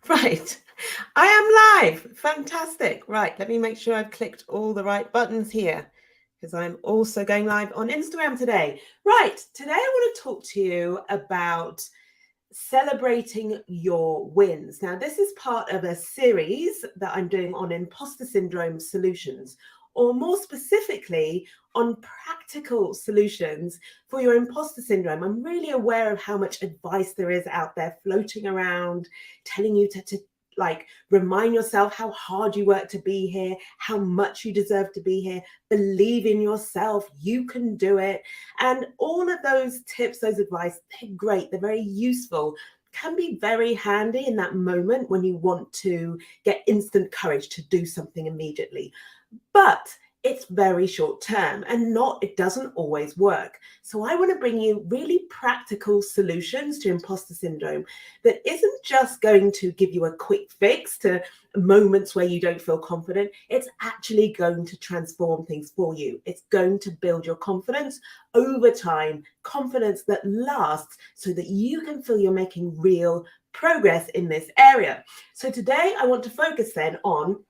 Right. I am live. Fantastic. Right. Let me make sure I've clicked all the right buttons here because I'm also going live on Instagram today. Right. Today I want to talk to you about celebrating your wins. Now, this is part of a series that I'm doing on imposter syndrome solutions, or more specifically, on practical solutions for your imposter syndrome. I'm really aware of how much advice there is out there floating around, telling you to like remind yourself how hard you work to be here, how much you deserve to be here, believe in yourself, you can do it. And all of those tips, those advice, they're great, they're very useful, can be very handy in that moment when you want to get instant courage to do something immediately. But it's very short term and it doesn't always work. So I want to bring you really practical solutions to imposter syndrome that isn't just going to give you a quick fix to moments where you don't feel confident. It's actually going to transform things for you. It's going to build your confidence over time, confidence that lasts so that you can feel you're making real progress in this area. So today I want to focus then on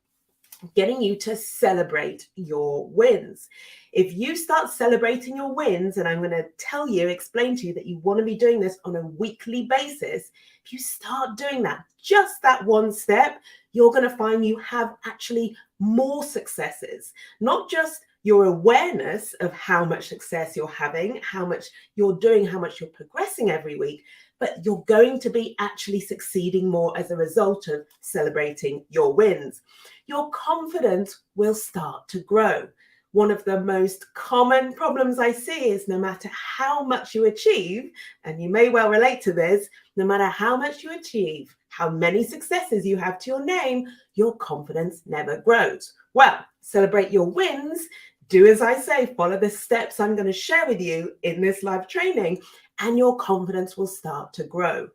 getting you to celebrate your wins. If you start celebrating your wins, and I'm going to explain to you that you want to be doing this on a weekly basis, if you start doing that, just that one step, you're going to find you have actually more successes, not just your awareness of how much success you're having, how much you're doing, how much you're progressing every week, but you're going to be actually succeeding more as a result of celebrating your wins. Your confidence will start to grow. One of the most common problems I see is no matter how much you achieve, and you may well relate to this, no matter how much you achieve, how many successes you have to your name, your confidence never grows. Well, celebrate your wins. Do as I say, follow the steps I'm going to share with you in this live training, and your confidence will start to grow.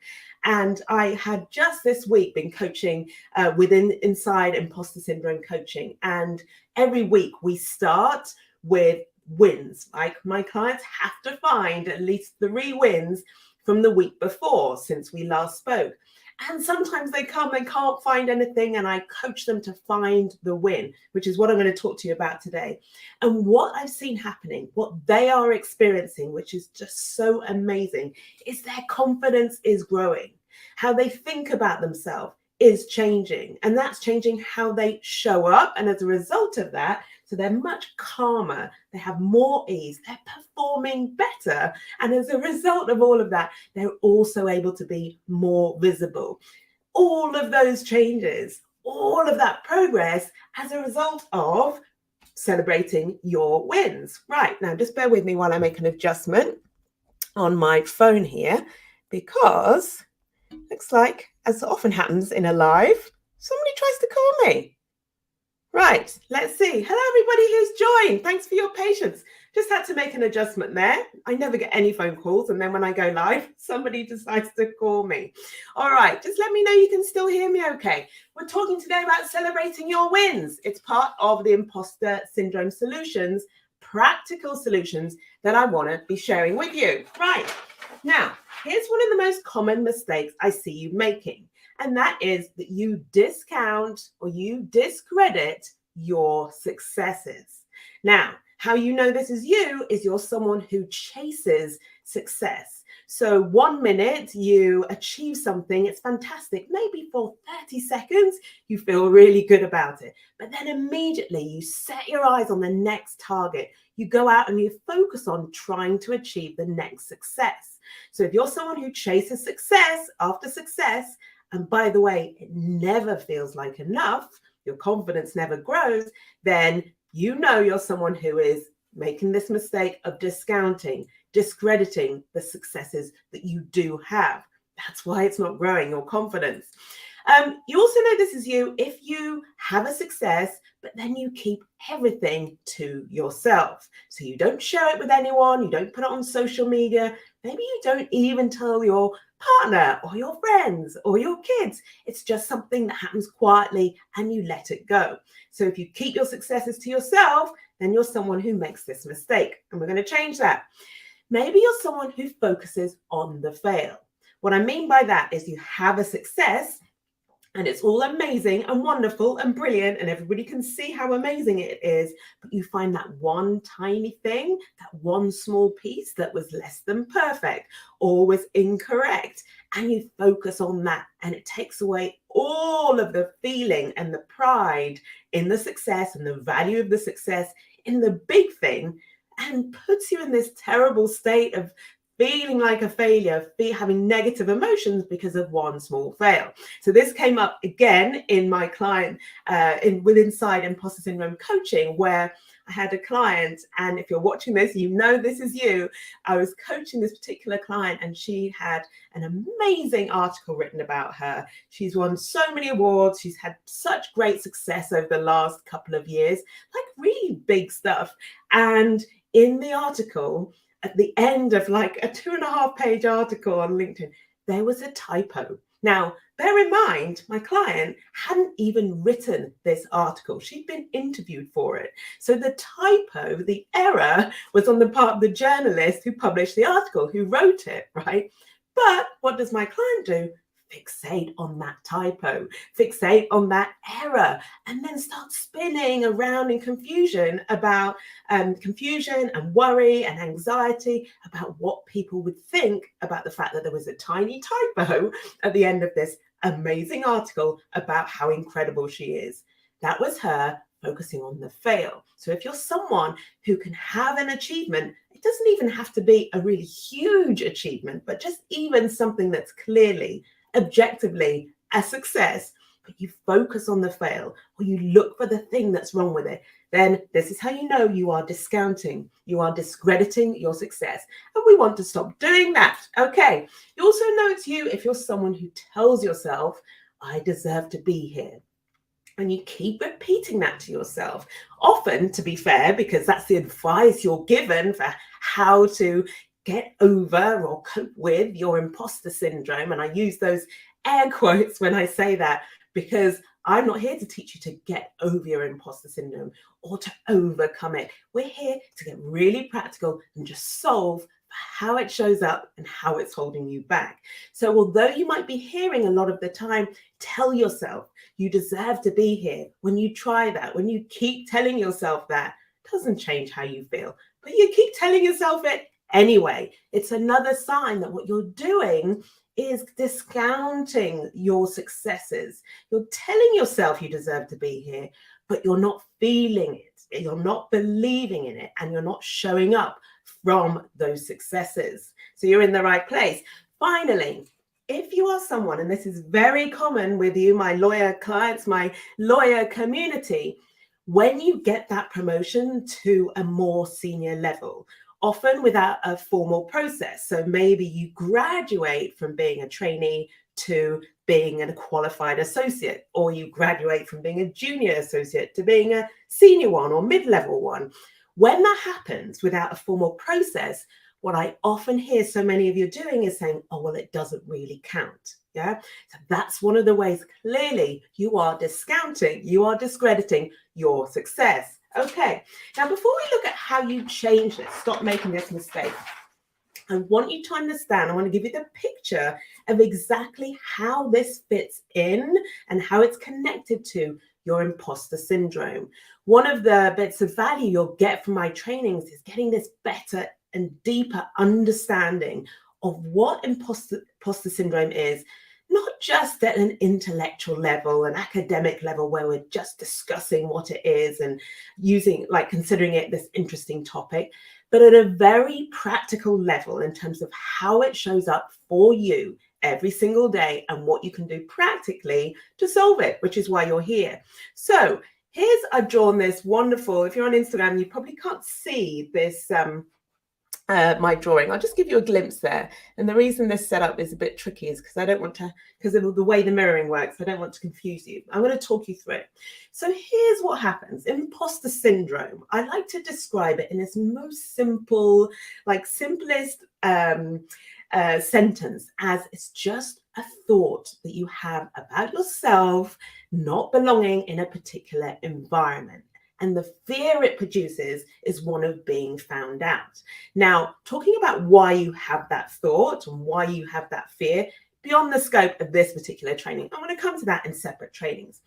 And I had just this week been coaching inside imposter syndrome coaching. And every week we start with wins. Like my clients have to find at least 3 wins from the week before since we last spoke. And sometimes they can't find anything, and I coach them to find the win, which is what I'm going to talk to you about today. And what I've seen happening, what they are experiencing, which is just so amazing, is their confidence is growing. How they think about themselves is changing, and that's changing how they show up. And as a result of that, so they're much calmer, they have more ease, they're performing better. And as a result of all of that, they're also able to be more visible. All of those changes, all of that progress as a result of celebrating your wins. Right, now just bear with me while I make an adjustment on my phone here, because looks like, as often happens in a live, somebody tries to call me. Right, let's see. Hello, everybody who's joined. Thanks for your patience. Just had to make an adjustment there. I never get any phone calls, and then when I go live, somebody decides to call me. All right, just let me know you can still hear me okay. We're talking today about celebrating your wins. It's part of the imposter syndrome solutions, practical solutions that I want to be sharing with you. Right, now, here's one of the most common mistakes I see you making. And that is that you discount or you discredit your successes. Now, how you know this is you is you're someone who chases success. So 1 minute you achieve something, it's fantastic. Maybe for 30 seconds, you feel really good about it. But then immediately you set your eyes on the next target. You go out and you focus on trying to achieve the next success. So if you're someone who chases success after success, and by the way, it never feels like enough, your confidence never grows, then you know you're someone who is making this mistake of discounting, discrediting the successes that you do have. That's why it's not growing your confidence. You also know this is you if you have a success, but then you keep everything to yourself. So you don't share it with anyone, you don't put it on social media, maybe you don't even tell your partner or your friends or your kids. It's just something that happens quietly and you let it go. So if you keep your successes to yourself, then you're someone who makes this mistake. And we're going to change that. Maybe you're someone who focuses on the fail. What I mean by that is you have a success and it's all amazing and wonderful and brilliant, and everybody can see how amazing it is, but you find that one tiny thing, that one small piece that was less than perfect or was incorrect, and you focus on that, and it takes away all of the feeling and the pride in the success and the value of the success in the big thing, and puts you in this terrible state of feeling like a failure, having negative emotions because of one small fail. So this came up again in my client with Inside Imposter Syndrome coaching, where I had a client, and if you're watching this, you know this is you. I was coaching this particular client, and she had an amazing article written about her. She's won so many awards. She's had such great success over the last couple of years, like really big stuff. And in the article, at the end of like a 2.5-page article on LinkedIn, there was a typo. Now, bear in mind, my client hadn't even written this article. She'd been interviewed for it. So the typo, the error, was on the part of the journalist who published the article, who wrote it, right? But what does my client do? Fixate on that typo, fixate on that error, and then start spinning around in confusion about confusion and worry and anxiety about what people would think about the fact that there was a tiny typo at the end of this amazing article about how incredible she is. That was her focusing on the fail. So if you're someone who can have an achievement, it doesn't even have to be a really huge achievement, but just even something that's clearly, objectively a success, but you focus on the fail, or you look for the thing that's wrong with it, then this is how you know you are discounting, you are discrediting your success. And we want to stop doing that. Okay. You also know it's you if you're someone who tells yourself, I deserve to be here. And you keep repeating that to yourself. Often, to be fair, because that's the advice you're given for how to get over or cope with your imposter syndrome. And I use those air quotes when I say that, because I'm not here to teach you to get over your imposter syndrome or to overcome it. We're here to get really practical and just solve how it shows up and how it's holding you back. So although you might be hearing a lot of the time, tell yourself you deserve to be here. When you try that, when you keep telling yourself that, it doesn't change how you feel, but you keep telling yourself it anyway. It's another sign that what you're doing is discounting your successes. You're telling yourself you deserve to be here, but you're not feeling it. You're not believing in it, and you're not showing up from those successes. So you're in the right place. Finally, if you are someone, and this is very common with you, my lawyer clients, my lawyer community, when you get that promotion to a more senior level, often without a formal process. So maybe you graduate from being a trainee to being a qualified associate, or you graduate from being a junior associate to being a senior one or mid-level one. When that happens without a formal process, what I often hear so many of you doing is saying, oh, well, it doesn't really count. Yeah. So that's one of the ways clearly you are discounting, you are discrediting your success. Okay. Now, before we look at how you change this, stop making this mistake, I want you to understand, I want to give you the picture of exactly how this fits in and how it's connected to your imposter syndrome. One of the bits of value you'll get from my trainings is getting this better and deeper understanding of what imposter syndrome is, not just at an intellectual level, an academic level where we're just discussing what it is and using, like, considering it this interesting topic, but at a very practical level in terms of how it shows up for you every single day and what you can do practically to solve it, which is why you're here. So I've drawn this wonderful, if you're on Instagram, you probably can't see this, my drawing. I'll just give you a glimpse there. And the reason this setup is a bit tricky is because I don't want to, because of the way the mirroring works, I don't want to confuse you. I'm going to talk you through it. So here's what happens. Imposter syndrome, I like to describe it in its most simple, like simplest sentence, as it's just a thought that you have about yourself not belonging in a particular environment. And the fear it produces is one of being found out. Now, talking about why you have that thought and why you have that fear beyond the scope of this particular training. I'm going to come to that in separate trainings.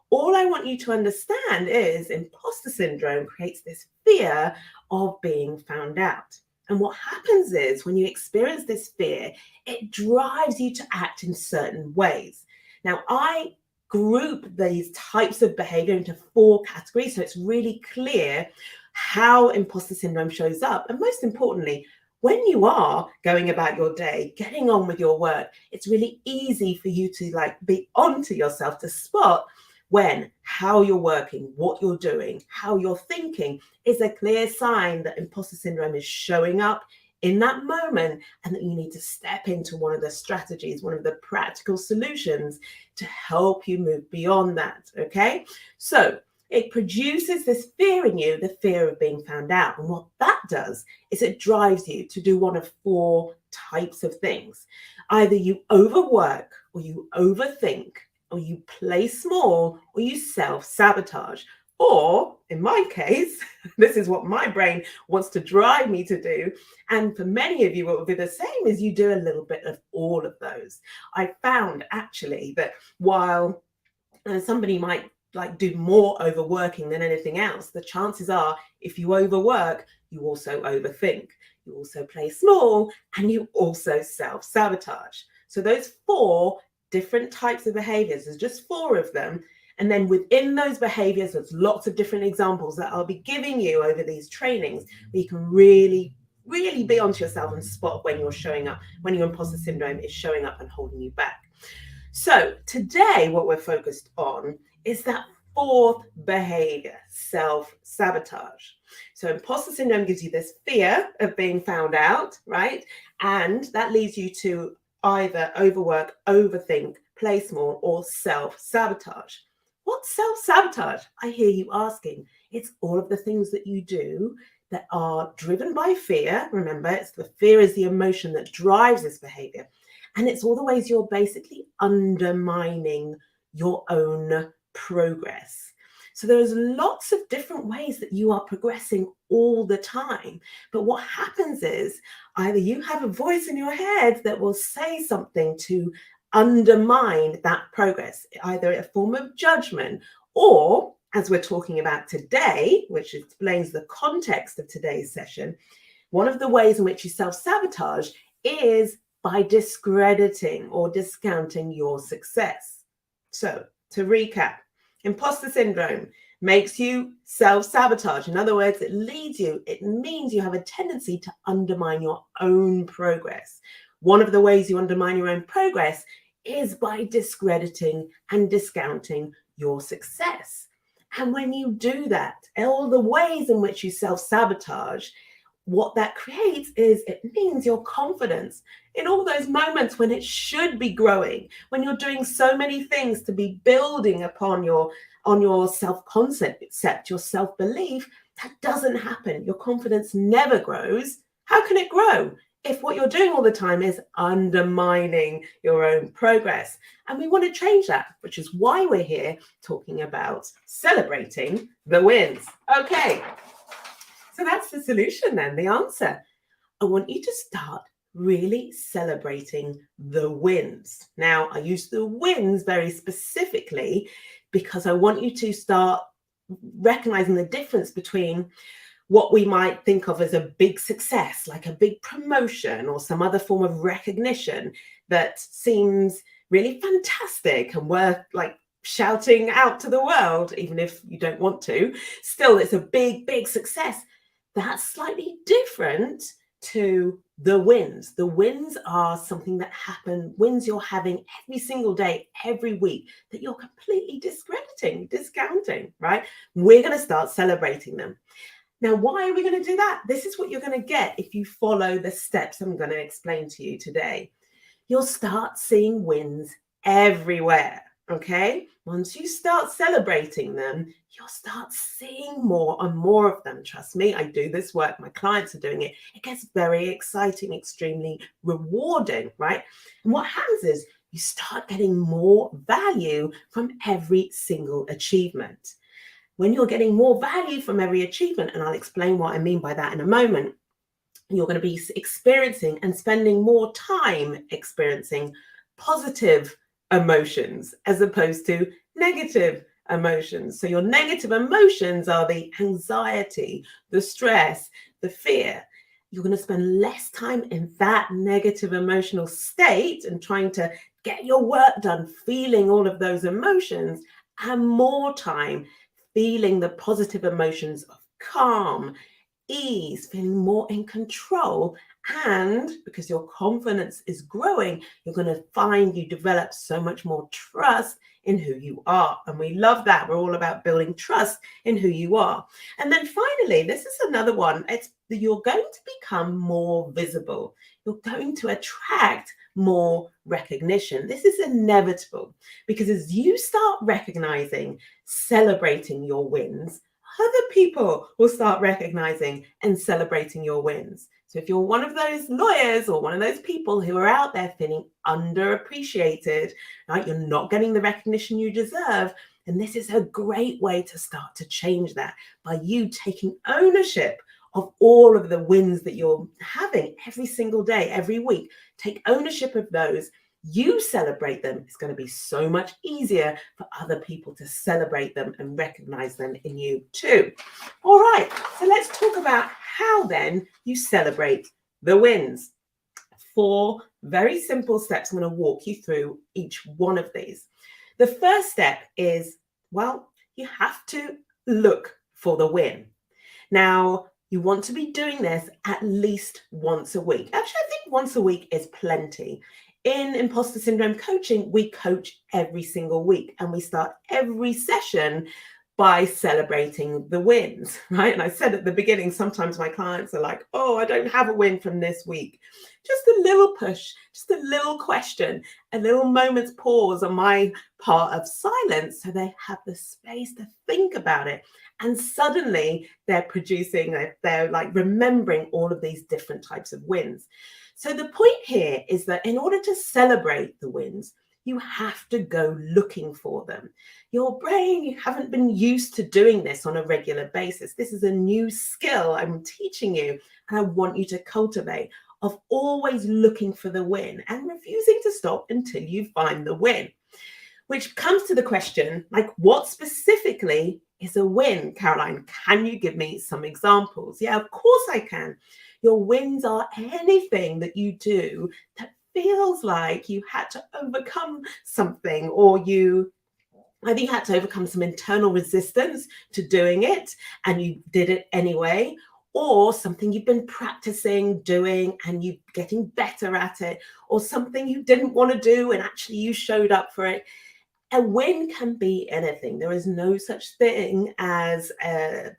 All I want you to understand is imposter syndrome creates this fear of being found out. And what happens is when you experience this fear, it drives you to act in certain ways. Now, I group these types of behavior into 4 categories, so it's really clear how imposter syndrome shows up. And most importantly, when you are going about your day, getting on with your work, it's really easy for you to be onto yourself to spot when how you're working, what you're doing, how you're thinking is a clear sign that imposter syndrome is showing up in that moment, and that you need to step into one of the strategies, one of the practical solutions to help you move beyond that. Okay, so it produces this fear in you, the fear of being found out. And what that does is it drives you to do one of 4 types of things. Either you overwork, or you overthink, or you play small, or you self-sabotage. Or in my case, this is what my brain wants to drive me to do. And for many of you, what will be the same is you do a little bit of all of those. I found actually that while somebody might do more overworking than anything else, the chances are if you overwork, you also overthink, you also play small, and you also self-sabotage. So those 4 different types of behaviors, there's just 4 of them. And then within those behaviors, there's lots of different examples that I'll be giving you over these trainings where you can really be onto yourself and spot when you're showing up, when your imposter syndrome is showing up and holding you back. So today, what we're focused on is that 4th behavior, self-sabotage. So imposter syndrome gives you this fear of being found out, right? And that leads you to either overwork, overthink, play small, or self-sabotage. What's self-sabotage? I hear you asking. It's all of the things that you do that are driven by fear. Remember, it's the fear is the emotion that drives this behavior. And it's all the ways you're basically undermining your own progress. So there's lots of different ways that you are progressing all the time. But what happens is either you have a voice in your head that will say something to undermine that progress, either a form of judgment, or, as we're talking about today, which explains the context of today's session, one of the ways in which you self-sabotage is by discrediting or discounting your success. So to recap, imposter syndrome makes you self-sabotage. In other words, it means you have a tendency to undermine your own progress. One of the ways you undermine your own progress is by discrediting and discounting your success. And when you do that, all the ways in which you self-sabotage, what that creates is it means your confidence in all those moments when it should be growing, when you're doing so many things to be building upon your self-concept, your self-belief, that doesn't happen. Your confidence never grows. How can it grow if what you're doing all the time is undermining your own progress? And we want to change that, which is why we're here talking about celebrating the wins. Okay. So that's the solution then, the answer. I want you to start really celebrating the wins. Now, I use the wins very specifically because I want you to start recognizing the difference between what we might think of as a big success, like a big promotion or some other form of recognition that seems really fantastic and worth shouting out to the world, even if you don't want to. Still, it's a big success. That's slightly different to the wins. The wins are something that happen, wins you're having every single day, every week, that you're completely discrediting, discounting, right? We're going to start celebrating them. Now, why are we going to do that? This is what you're going to get if you follow the steps I'm going to explain to you today. You'll start seeing wins everywhere. Okay, once you start celebrating them, you'll start seeing more and more of them. Trust me, I do this work. My clients are doing it. It gets very exciting, extremely rewarding, right? And what happens is you start getting more value from every single achievement. When you're getting more value from every achievement, and I'll explain what I mean by that in a moment, you're going to be experiencing and spending more time experiencing positive emotions as opposed to negative emotions. So your negative emotions are the anxiety, the stress, the fear. You're going to spend less time in that negative emotional state and trying to get your work done, feeling all of those emotions, and more time feeling the positive emotions of calm, ease, feeling more in control. And because your confidence is growing, you're going to find you develop so much more trust in who you are. And we love that. We're all about building trust in who you are. And then finally, this is another one. It's you're going to become more visible. You're going to attract more recognition. This is inevitable because as you start recognizing, celebrating your wins, other people will start recognizing and celebrating your wins. So if you're one of those lawyers or one of those people who are out there feeling underappreciated, right, you're not getting the recognition you deserve, and this is a great way to start to change that by you taking ownership of all of the wins that you're having every single day, every week. Take ownership of those. You celebrate them. It's going to be so much easier for other people to celebrate them and recognize them in you too. All right, so let's talk about how then you celebrate the wins. 4 very simple steps. I'm going to walk you through each one of these. The first step is, well, you have to look for the win. Now, you want to be doing this at least once a week. Actually, I think once a week is plenty. In imposter syndrome coaching, we coach every single week and we start every session by celebrating the wins, right? And I said at the beginning, sometimes my clients are like, oh, I don't have a win from this week. Just a little push, just a little question, a little moment's pause on my part of silence so they have the space to think about it. And suddenly they're producing, they're like remembering all of these different types of wins. So the point here is that in order to celebrate the wins, you have to go looking for them. Your brain, you haven't been used to doing this on a regular basis. This is a new skill I'm teaching you, and I want you to cultivate of always looking for the win and refusing to stop until you find the win. Which comes to the question, like, what specifically is a win, Caroline? Can you give me some examples? Yeah, of course I can. Your wins are anything that you do that feels like you had to overcome something, or you had to overcome some internal resistance to doing it and you did it anyway, or something you've been practicing doing and you're getting better at it, or something you didn't want to do and actually you showed up for it. A win can be anything. There is no such thing as a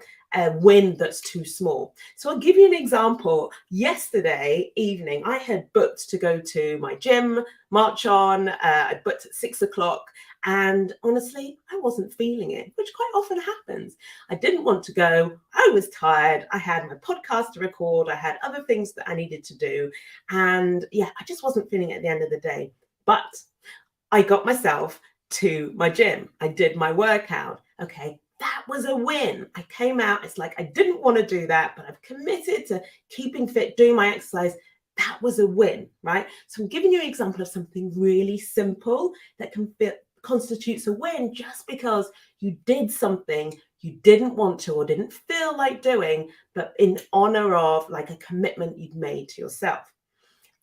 win that's too small. So I'll give you an example. Yesterday evening, I had booked to go to my gym, march on. I booked at 6 o'clock. And honestly, I wasn't feeling it, which quite often happens. I didn't want to go. I was tired. I had my podcast to record. I had other things that I needed to do. And yeah, I just wasn't feeling it at the end of the day. But I got myself to my gym. I did my workout. Okay, that was a win. I came out. It's like I didn't want to do that, but I've committed to keeping fit, doing my exercise. That was a win, right? So I'm giving you an example of something really simple that constitutes a win just because you did something you didn't want to or didn't feel like doing, but in honor of like a commitment you'd made to yourself.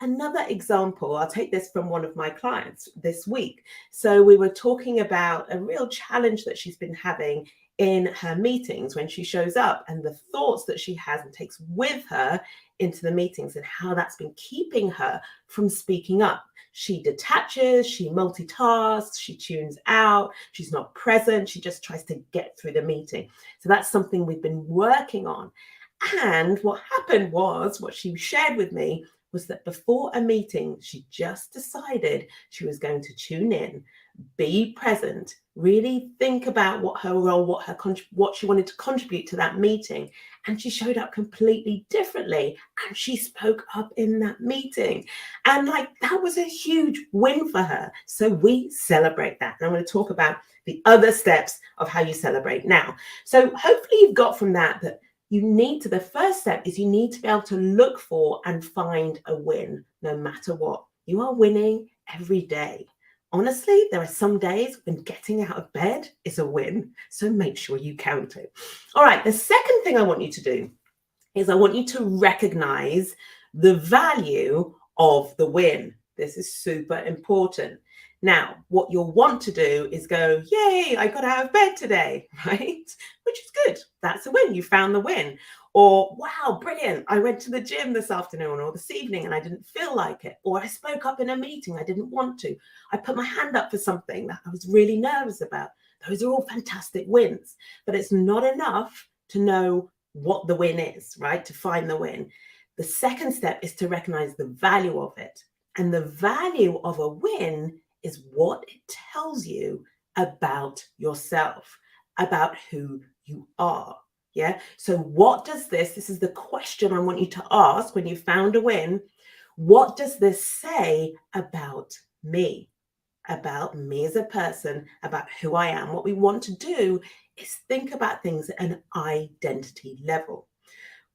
Another example, I'll take this from one of my clients this week. So we were talking about a real challenge that she's been having in her meetings when she shows up, and the thoughts that she has and takes with her into the meetings, and how that's been keeping her from speaking up. She detaches, she multitasks, she tunes out, she's not present, she just tries to get through the meeting. So that's something we've been working on. And what happened was, what she shared with me was that before a meeting, she just decided she was going to tune in, be present, really think about what her role, what she wanted to contribute to that meeting. And she showed up completely differently, and she spoke up in that meeting. And like, that was a huge win for her. So we celebrate that. And I'm going to talk about the other steps of how you celebrate now. So hopefully you've got from that the first step is you need to be able to look for and find a win no matter what. You are winning every day. Honestly, there are some days when getting out of bed is a win. So make sure you count it. All right, the second thing I want you to do is I want you to recognize the value of the win. This is super important. Now, what you'll want to do is go, yay, I got out of bed today, right? Which is good. That's a win. You found the win. Or, wow, brilliant. I went to the gym this afternoon or this evening and I didn't feel like it. Or I spoke up in a meeting. I didn't want to. I put my hand up for something that I was really nervous about. Those are all fantastic wins. But it's not enough to know what the win is, right? To find the win. The second step is to recognize the value of it. And the value of a win is what it tells you about yourself, about who you are. Yeah. So what does this is the question I want you to ask when you found a win. What does this say about me? About me as a person, about who I am? What we want to do is think about things at an identity level.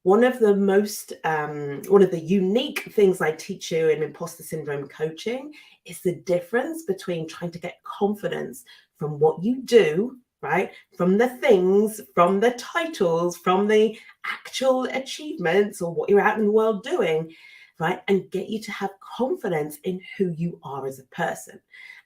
One of the unique things I teach you in imposter syndrome coaching is the difference between trying to get confidence from what you do, right? From the things, from the titles, from the actual achievements or what you're out in the world doing, right? And get you to have confidence in who you are as a person.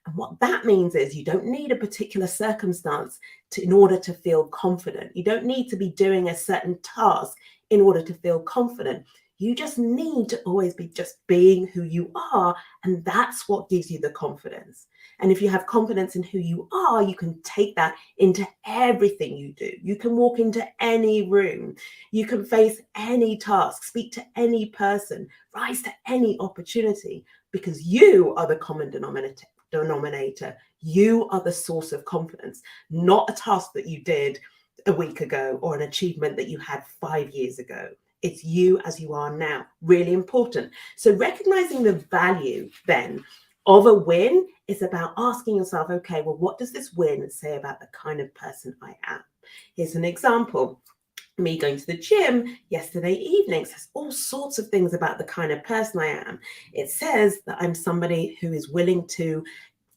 And what that means is you don't need a particular circumstance in order to feel confident. You don't need to be doing a certain task in order to feel confident. You just need to always be just being who you are. And that's what gives you the confidence. And if you have confidence in who you are, you can take that into everything you do. You can walk into any room. You can face any task, speak to any person, rise to any opportunity, because you are the common denominator. You are the source of confidence, not a task that you did a week ago or an achievement that you had 5 years ago. It's you as you are now. Really important. So recognizing the value then of a win is about asking yourself, okay, well, what does this win say about the kind of person I am? Here's an example. Me going to the gym yesterday evening says all sorts of things about the kind of person I am. It says that I'm somebody who is willing to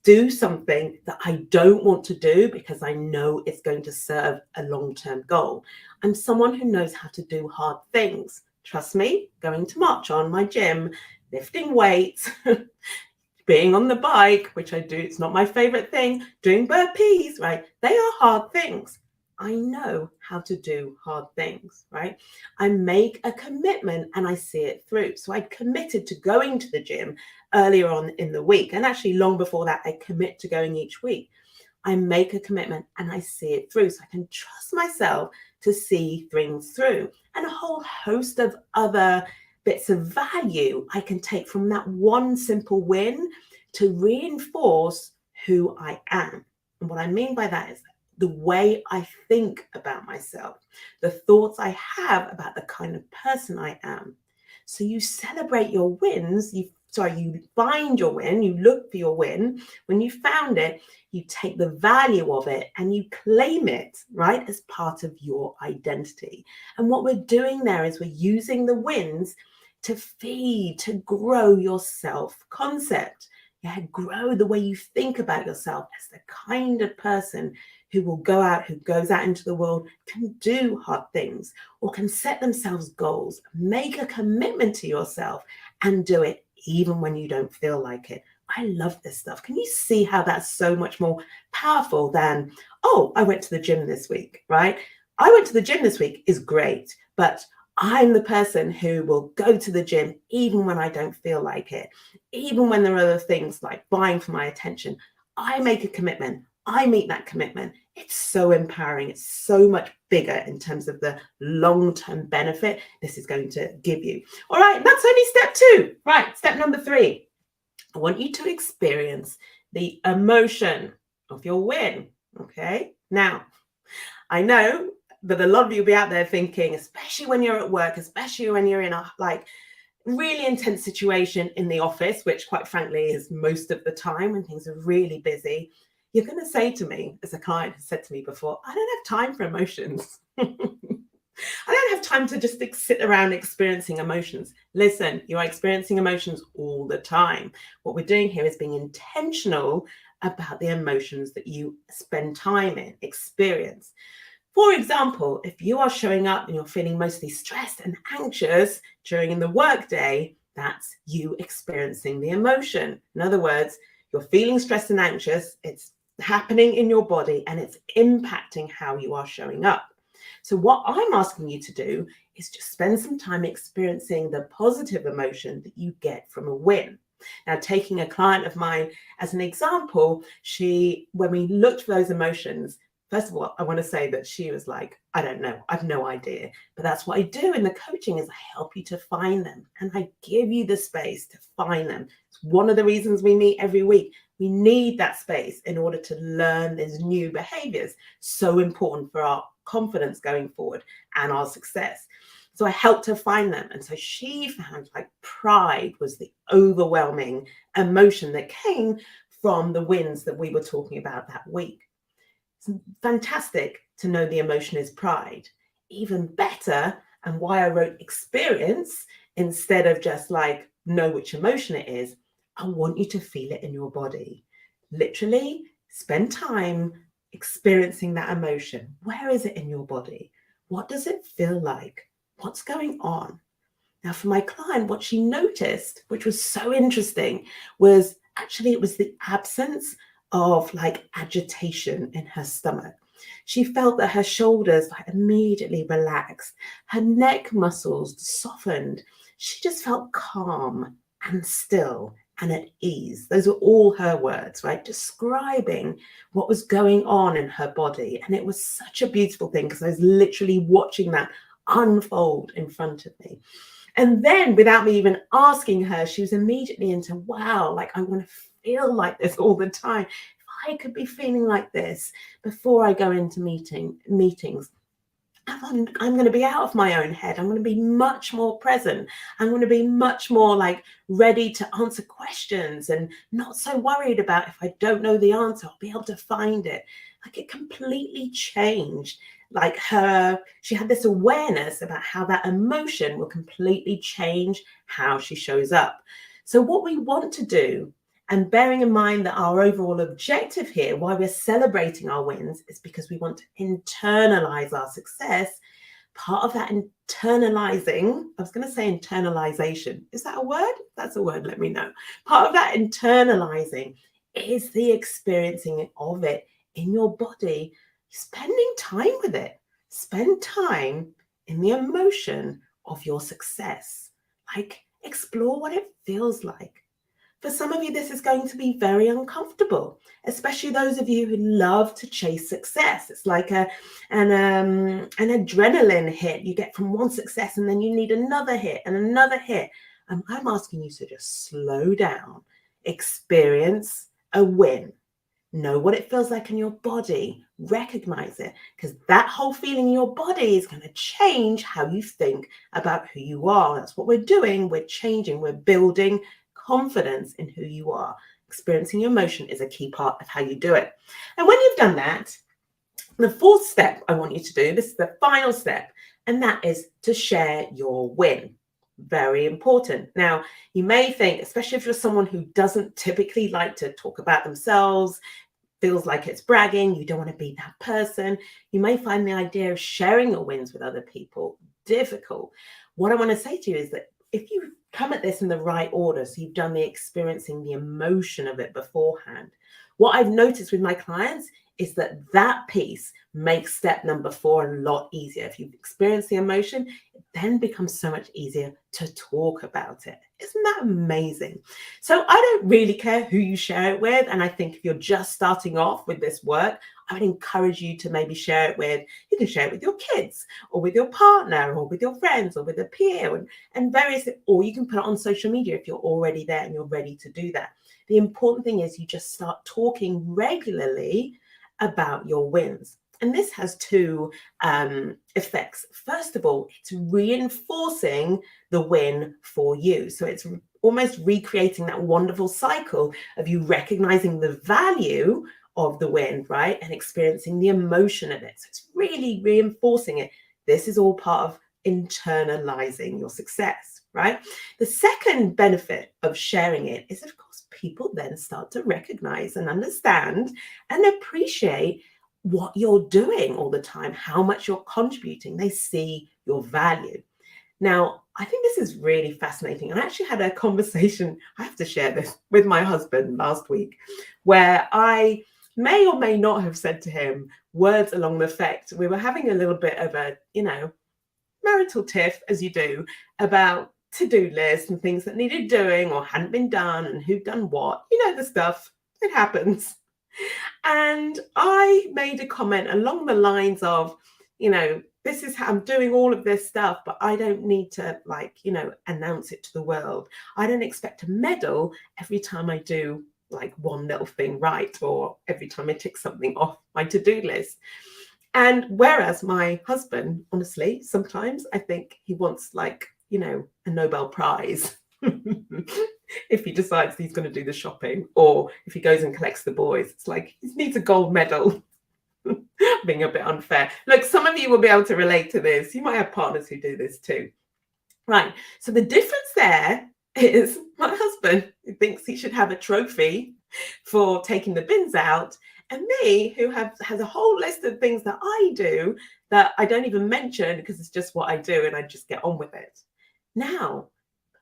do something that I don't want to do because I know it's going to serve a long-term goal. I'm someone who knows how to do hard things. Trust me, going to march on my gym, lifting weights, being on the bike, which I do, it's not my favorite thing, doing burpees, right? They are hard things. I know how to do hard things, right? I make a commitment and I see it through. So I committed to going to the gym earlier on in the week. And actually long before that, I commit to going each week. I make a commitment and I see it through. So I can trust myself to see things through. And a whole host of other bits of value I can take from that one simple win to reinforce who I am. And what I mean by that is the way I think about myself, the thoughts I have about the kind of person I am. So you celebrate your wins, you find your win, you look for your win. When you found it, you take the value of it and you claim it, right, as part of your identity. And what we're doing there is we're using the wins to feed, to grow your self-concept. Yeah, grow the way you think about yourself as the kind of person who goes out into the world, can do hard things or can set themselves goals, make a commitment to yourself and do it even when you don't feel like it. I love this stuff. Can you see how that's so much more powerful than, oh, I went to the gym this week, right? I went to the gym this week is great, but I'm the person who will go to the gym even when I don't feel like it, even when there are other things like vying for my attention. I make a commitment. I meet that commitment. It's so empowering. It's so much bigger in terms of the long-term benefit this is going to give you. All right, that's only step 2. Right, step number 3. I want you to experience the emotion of your win. Okay, now I know that a lot of you will be out there thinking, especially when you're at work, especially when you're in a really intense situation in the office, which quite frankly is most of the time when things are really busy, you're going to say to me, as a client has said to me before, I don't have time for emotions. I don't have time to just sit around experiencing emotions. Listen, you are experiencing emotions all the time. What we're doing here is being intentional about the emotions that you spend time in, experience. For example, if you are showing up and you're feeling mostly stressed and anxious during the workday, that's you experiencing the emotion. In other words, you're feeling stressed and anxious, it's happening in your body and it's impacting how you are showing up. So, what I'm asking you to do is just spend some time experiencing the positive emotion that you get from a win. Now, taking a client of mine as an example, when we looked for those emotions, first of all, I want to say that she was like, I don't know, I've no idea. But that's what I do in the coaching is I help you to find them and I give you the space to find them. It's one of the reasons we meet every week. We need that space in order to learn these new behaviors. So important for our confidence going forward and our success. So I helped her find them. And so she found like pride was the overwhelming emotion that came from the wins that we were talking about that week. It's fantastic to know the emotion is pride. Even better, and why I wrote experience instead of just like know which emotion it is, I want you to feel it in your body. Literally spend time experiencing that emotion. Where is it in your body? What does it feel like? What's going on? Now, for my client, what she noticed, which was so interesting, was actually it was the absence of like agitation in her stomach. She felt that her shoulders like immediately relaxed, her neck muscles softened. She just felt calm and still and at ease. Those were all her words, right? Describing what was going on in her body. And it was such a beautiful thing because I was literally watching that unfold in front of me. And then without me even asking her, she was immediately into, wow, like I want to feel like this all the time. If I could be feeling like this before I go into meetings, I'm going to be out of my own head. I'm going to be much more present. I'm going to be much more like ready to answer questions and not so worried about if I don't know the answer, I'll be able to find it. Like it completely changed. Like she had this awareness about how that emotion will completely change how she shows up. So what we want to do, and bearing in mind that our overall objective here, why we're celebrating our wins, is because we want to internalize our success. Part of that internalizing, I was going to say internalization. Is that a word? If that's a word, let me know. Part of that internalizing is the experiencing of it in your body, spending time with it. Spend time in the emotion of your success. Like explore what it feels like. For some of you, this is going to be very uncomfortable, especially those of you who love to chase success. It's like an adrenaline hit you get from one success, and then you need another hit and another hit. And I'm asking you to just slow down, experience a win, know what it feels like in your body, recognize it, because that whole feeling in your body is going to change how you think about who you are. That's what we're doing. We're changing, we're building confidence in who you are. Experiencing your emotion is a key part of how you do it. And when you've done that, the fourth step I want you to do, this is the final step, and that is to share your win. Very important. Now, you may think, especially if you're someone who doesn't typically like to talk about themselves, feels like it's bragging, you don't want to be that person, you may find the idea of sharing your wins with other people difficult. What I want to say to you is that if you come at this in the right order, so you've done the experiencing the emotion of it beforehand, what I've noticed with my clients is that that piece makes step number 4 a lot easier. If you've experienced the emotion, it then becomes so much easier to talk about it. Isn't that amazing? So I don't really care who you share it with. And I think if you're just starting off with this work, I would encourage you to maybe share it with, you can share it with your kids or with your partner or with your friends or with a peer and various, or you can put it on social media if you're already there and you're ready to do that. The important thing is you just start talking regularly about your wins. And this has 2 effects. First of all, it's reinforcing the win for you. So it's almost recreating that wonderful cycle of you recognizing the value of the win, right? And experiencing the emotion of it. So it's really reinforcing it, This is all part of internalizing your success, right? The second benefit of sharing it is, of course, people then start to recognize and understand and appreciate what you're doing all the time, how much you're contributing. They see your value. Now, I think this is really fascinating. I actually had a conversation, I have to share this, with my husband last week, where I may or may not have said to him words along the effect. We were having a little bit of a, marital tiff, as you do, about to-do lists and things that needed doing or hadn't been done and who'd done what. The stuff. It happens. And I made a comment along the lines of, this is how I'm doing all of this stuff, but I don't need to announce it to the world. I don't expect to medal every time I do one little thing right, or every time I tick something off my to-do list. And whereas my husband, honestly, sometimes I think he wants a Nobel Prize if he decides he's going to do the shopping, or if he goes and collects the boys. It's like he needs a gold medal. Being a bit unfair. Look, some of you will be able to relate to this. You might have partners who do this too. Right. So the difference there is my husband, who thinks he should have a trophy for taking the bins out, and me, who has a whole list of things that I do that I don't even mention because it's just what I do and I just get on with it. Now,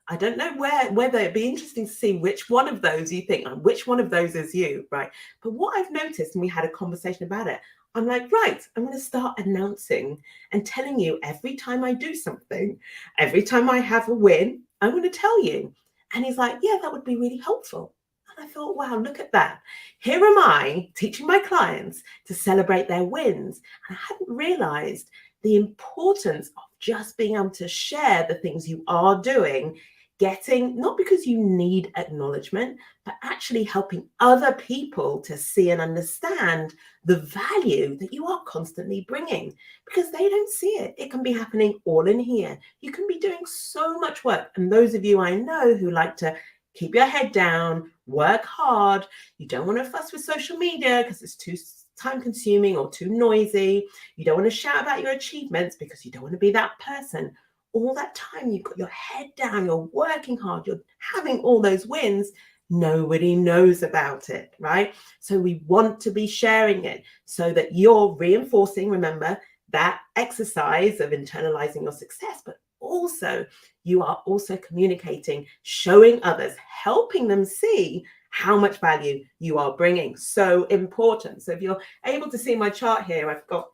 I don't know whether it'd be interesting to see which one of those you think, which one of those is you, right? But what I've noticed, and we had a conversation about it, I'm like, right, I'm going to start announcing and telling you every time I do something, every time I have a win, I'm going to tell you. And he's like, yeah, that would be really helpful. And I thought, wow, look at that. Here am I teaching my clients to celebrate their wins. And I hadn't realized the importance of just being able to share the things you are doing, getting, not because you need acknowledgement, but actually helping other people to see and understand the value that you are constantly bringing, because they don't see it. It can be happening all in here. You can be doing so much work. And those of you I know who like to keep your head down, work hard, you don't want to fuss with social media because it's too time consuming or too noisy. You don't want to shout about your achievements because you don't want to be that person. All that time you've got your head down, you're working hard, you're having all those wins, nobody knows about it, right? So we want to be sharing it so that you're reinforcing, remember, that exercise of internalizing your success, but also you are also communicating, showing others, helping them see how much value you are bringing. So important. So if you're able to see my chart here, I've got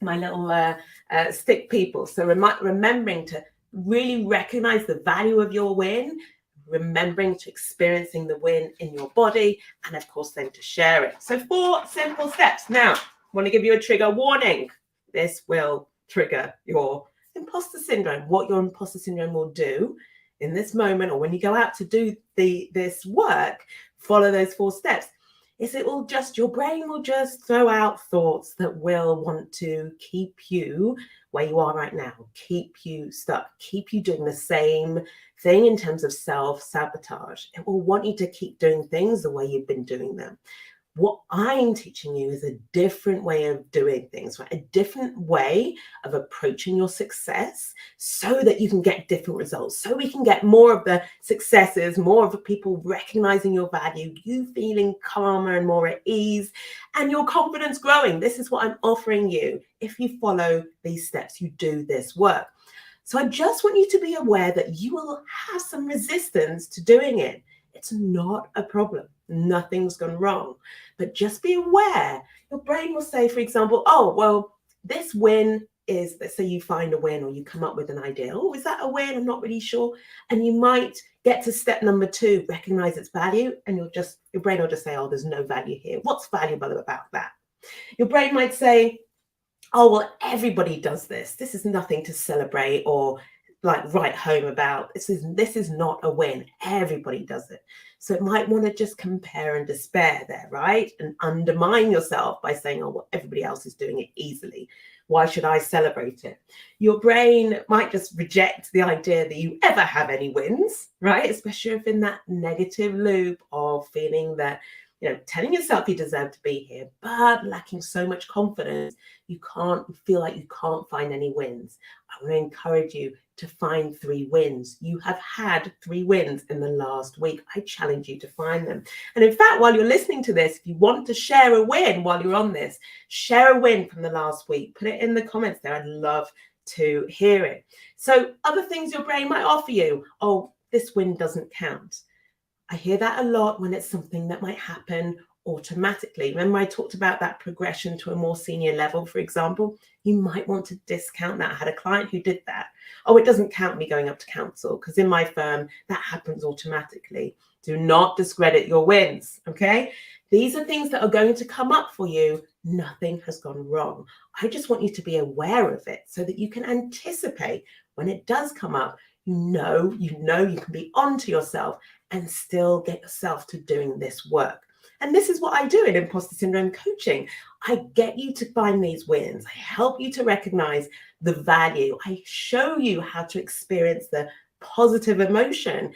my little stick people. So remembering to really recognize the value of your win, remembering to experiencing the win in your body, and of course then to share it. So 4 simple steps. Now, I want to give you a trigger warning. This will trigger your imposter syndrome. What your imposter syndrome will do in this moment, or when you go out to do this work, follow those 4 steps. Is your brain will just throw out thoughts that will want to keep you where you are right now, keep you stuck, keep you doing the same thing in terms of self-sabotage. It will want you to keep doing things the way you've been doing them. What I'm teaching you is a different way of doing things, right? A different way of approaching your success so that you can get different results, so we can get more of the successes, more of the people recognizing your value, you feeling calmer and more at ease, and your confidence growing. This is what I'm offering you. If you follow these steps, you do this work. So I just want you to be aware that you will have some resistance to doing it. It's not a problem. Nothing's gone wrong. But just be aware. Your brain will say, for example, oh, well, this win is, let's say you find a win or you come up with an idea. Oh, is that a win? I'm not really sure. And you might get to step number 2, recognize its value. And your brain will just say, oh, there's no value here. What's valuable about that? Your brain might say, oh, well, everybody does this. This is nothing to celebrate or write home about. This is not a win. Everybody does it. So it might want to just compare and despair there, right? And undermine yourself by saying, oh, well, everybody else is doing it easily. Why should I celebrate it? Your brain might just reject the idea that you ever have any wins, right? Especially if in that negative loop of feeling that telling yourself you deserve to be here, but lacking so much confidence, you feel like you can't find any wins. I want to encourage you to find 3 wins. You have had 3 wins in the last week. I challenge you to find them. And in fact, while you're listening to this, if you want to share a win while you're on this, share a win from the last week. Put it in the comments there. I'd love to hear it. So other things your brain might offer you. Oh, this win doesn't count. I hear that a lot when it's something that might happen automatically. Remember I talked about that progression to a more senior level, for example? You might want to discount that. I had a client who did that. Oh, it doesn't count me going up to council because in my firm, that happens automatically. Do not discredit your wins, okay? These are things that are going to come up for you. Nothing has gone wrong. I just want you to be aware of it so that you can anticipate when it does come up. You know you can be onto yourself and still get yourself to doing this work. And this is what I do in imposter syndrome coaching. I get you to find these wins. I help you to recognize the value. I show you how to experience the positive emotion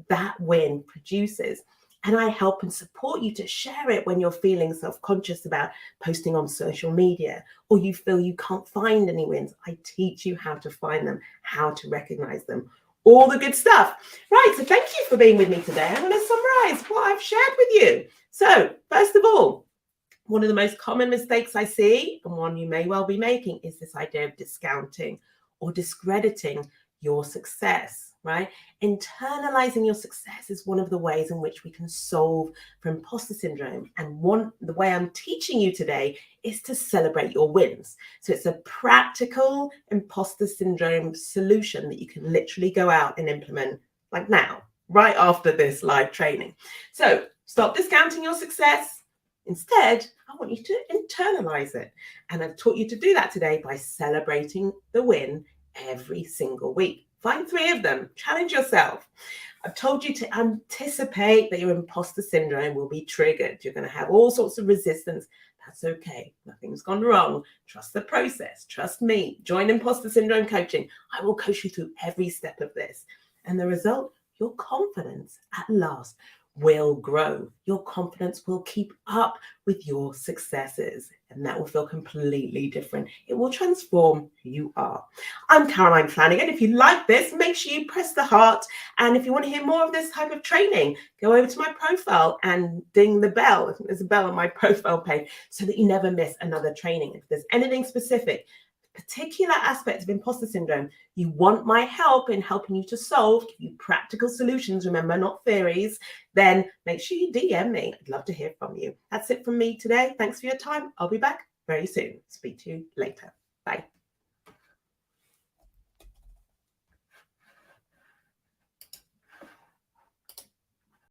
that win produces. And I help and support you to share it when you're feeling self-conscious about posting on social media, or you feel you can't find any wins. I teach you how to find them, how to recognize them, all the good stuff. Right, so thank you for being with me today. I'm going to summarize what I've shared with you. So first of all, one of the most common mistakes I see, and one you may well be making, is this idea of discounting or discrediting your success, right? Internalizing your success is one of the ways in which we can solve for imposter syndrome. And the way I'm teaching you today is to celebrate your wins. So it's a practical imposter syndrome solution that you can literally go out and implement like now, right after this live training. So stop discounting your success. Instead, I want you to internalize it. And I've taught you to do that today by celebrating the win every single week. Find 3 of them. Challenge yourself. I've told you to anticipate that your imposter syndrome will be triggered. You're going to have all sorts of resistance. That's okay. Nothing's gone wrong. Trust the process. Trust me. Join imposter syndrome coaching. I will coach you through every step of this. And the result, your confidence at last will grow. Your confidence will keep up with your successes, and that will feel completely different. It will transform who you are. I'm Caroline Flanagan. If you like this, make sure you press the heart. And if you want to hear more of this type of training, go over to my profile and ding the bell. I think there's a bell on my profile page so that you never miss another training. If there's anything specific, particular aspects of imposter syndrome you want my help in helping you to solve, give you practical solutions, remember, not theories, then make sure you DM me. I'd love to hear from you. That's it from me today. Thanks for your time. I'll be back very soon. Speak to you later. Bye.